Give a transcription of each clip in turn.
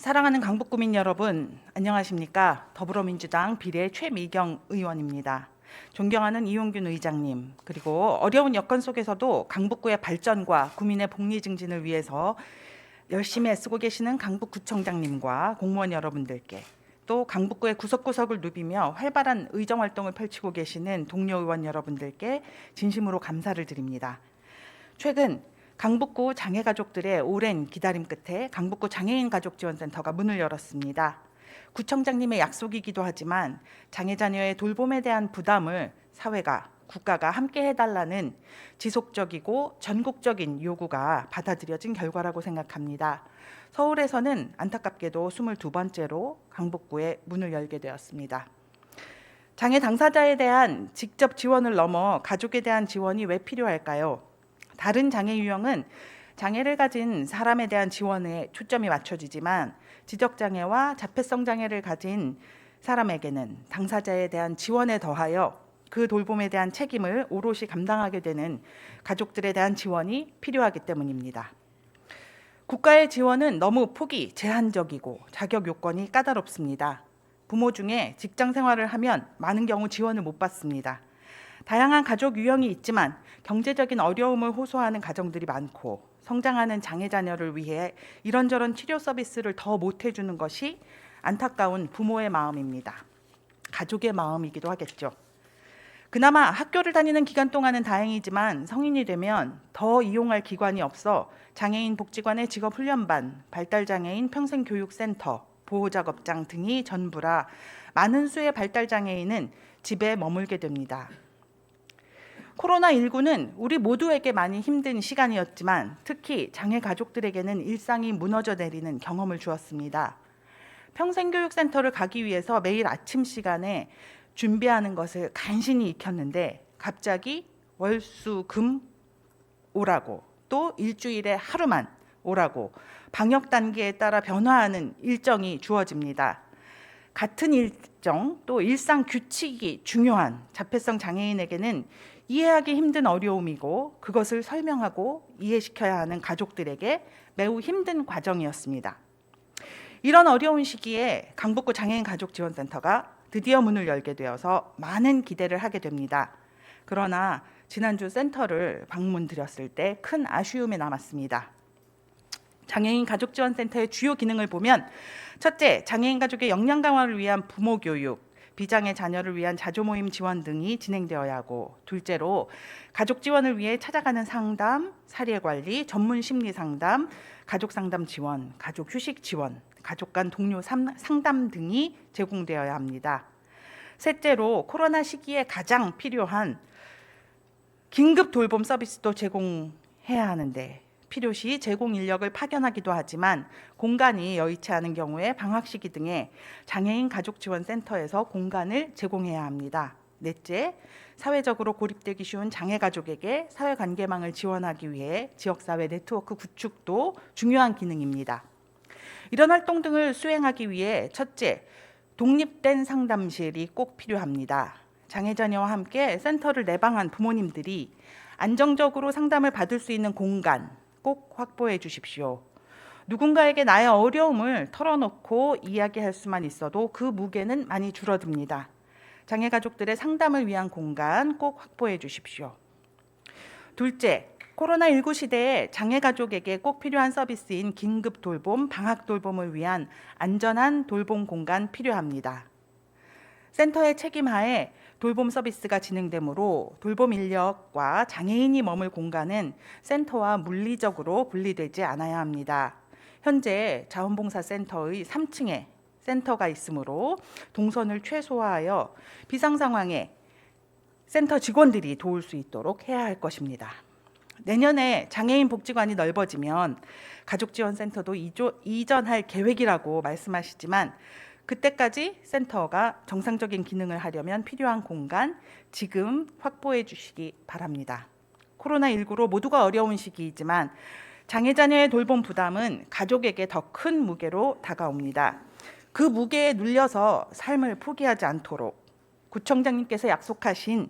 사랑하는 강북구민 여러분, 안녕하십니까? 더불어민주당 비례 최미경 의원입니다. 존경하는 이용균 의장님, 그리고 어려운 여건 속에서도 강북구의 발전과 구민의 복리 증진을 위해서 열심히 애쓰고 계시는 강북구청장님과 공무원 여러분들께, 또 강북구의 구석구석을 누비며 활발한 의정 활동을 펼치고 계시는 동료 의원 여러분들께 진심으로 감사를 드립니다. 최근 강북구 장애 가족들의 오랜 기다림 끝에 강북구 장애인 가족지원센터가 문을 열었습니다. 구청장님의 약속이기도 하지만 장애 자녀의 돌봄에 대한 부담을 사회가, 국가가 함께 해달라는 지속적이고 전국적인 요구가 받아들여진 결과라고 생각합니다. 서울에서는 안타깝게도 22번째로 강북구에 문을 열게 되었습니다. 장애 당사자에 대한 직접 지원을 넘어 가족에 대한 지원이 왜 필요할까요? 다른 장애 유형은 장애를 가진 사람에 대한 지원에 초점이 맞춰지지만 지적장애와 자폐성 장애를 가진 사람에게는 당사자에 대한 지원에 더하여 그 돌봄에 대한 책임을 오롯이 감당하게 되는 가족들에 대한 지원이 필요하기 때문입니다. 국가의 지원은 너무 폭이 제한적이고 자격 요건이 까다롭습니다. 부모 중에 직장 생활을 하면 많은 경우 지원을 못 받습니다. 다양한 가족 유형이 있지만 경제적인 어려움을 호소하는 가정들이 많고 성장하는 장애 자녀를 위해 이런저런 치료 서비스를 더 못 해주는 것이 안타까운 부모의 마음입니다. 가족의 마음이기도 하겠죠. 그나마 학교를 다니는 기간 동안은 다행이지만 성인이 되면 더 이용할 기관이 없어 장애인 복지관의 직업훈련반, 발달장애인 평생교육센터, 보호작업장 등이 전부라 많은 수의 발달장애인은 집에 머물게 됩니다. 코로나19는 우리 모두에게 많이 힘든 시간이었지만 특히 장애 가족들에게는 일상이 무너져 내리는 경험을 주었습니다. 평생교육센터를 가기 위해서 매일 아침 시간에 준비하는 것을 간신히 익혔는데 갑자기 월, 수, 금 오라고 또 일주일에 하루만 오라고 방역 단계에 따라 변화하는 일정이 주어집니다. 같은 일정 또 일상 규칙이 중요한 자폐성 장애인에게는 이해하기 힘든 어려움이고 그것을 설명하고 이해시켜야 하는 가족들에게 매우 힘든 과정이었습니다. 이런 어려운 시기에 강북구 장애인 가족지원센터가 드디어 문을 열게 되어서 많은 기대를 하게 됩니다. 그러나 지난주 센터를 방문 드렸을 때 큰 아쉬움이 남았습니다. 장애인 가족지원센터의 주요 기능을 보면 첫째, 장애인 가족의 역량 강화를 위한 부모 교육, 비장애 자녀를 위한 자조모임 지원 등이 진행되어야 하고 둘째로 가족 지원을 위해 찾아가는 상담, 사례관리, 전문 심리 상담, 가족 상담 지원, 가족 휴식 지원, 가족 간 동료 상담 등이 제공되어야 합니다. 셋째로 코로나 시기에 가장 필요한 긴급 돌봄 서비스도 제공해야 하는데 필요시 제공 인력을 파견하기도 하지만 공간이 여의치 않은 경우에 방학 시기 등에 장애인 가족지원센터에서 공간을 제공해야 합니다. 넷째, 사회적으로 고립되기 쉬운 장애 가족에게 사회관계망을 지원하기 위해 지역사회 네트워크 구축도 중요한 기능입니다. 이런 활동 등을 수행하기 위해 첫째, 독립된 상담실이 꼭 필요합니다. 장애 자녀와 함께 센터를 내방한 부모님들이 안정적으로 상담을 받을 수 있는 공간 꼭 확보해 주십시오. 누군가에게 나의 어려움을 털어놓고 이야기할 수만 있어도 그 무게는 많이 줄어듭니다. 장애 가족들의 상담을 위한 공간 꼭 확보해 주십시오. 둘째, 코로나19 시대에 장애 가족에게 꼭 필요한 서비스인 긴급 돌봄, 방학 돌봄을 위한 안전한 돌봄 공간 필요합니다. 센터의 책임하에 돌봄 서비스가 진행되므로 돌봄 인력과 장애인이 머물 공간은 센터와 물리적으로 분리되지 않아야 합니다. 현재 자원봉사센터의 3층에 센터가 있으므로 동선을 최소화하여 비상 상황에 센터 직원들이 도울 수 있도록 해야 할 것입니다. 내년에 장애인 복지관이 넓어지면 가족지원센터도 이전할 계획이라고 말씀하시지만 그때까지 센터가 정상적인 기능을 하려면 필요한 공간 지금 확보해 주시기 바랍니다. 코로나19로 모두가 어려운 시기이지만 장애 자녀의 돌봄 부담은 가족에게 더 큰 무게로 다가옵니다. 그 무게에 눌려서 삶을 포기하지 않도록 구청장님께서 약속하신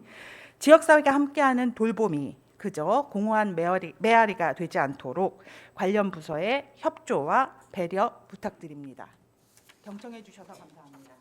지역사회가 함께하는 돌봄이 그저 공허한 메아리가 되지 않도록 관련 부서의 협조와 배려 부탁드립니다. 경청해 주셔서 감사합니다.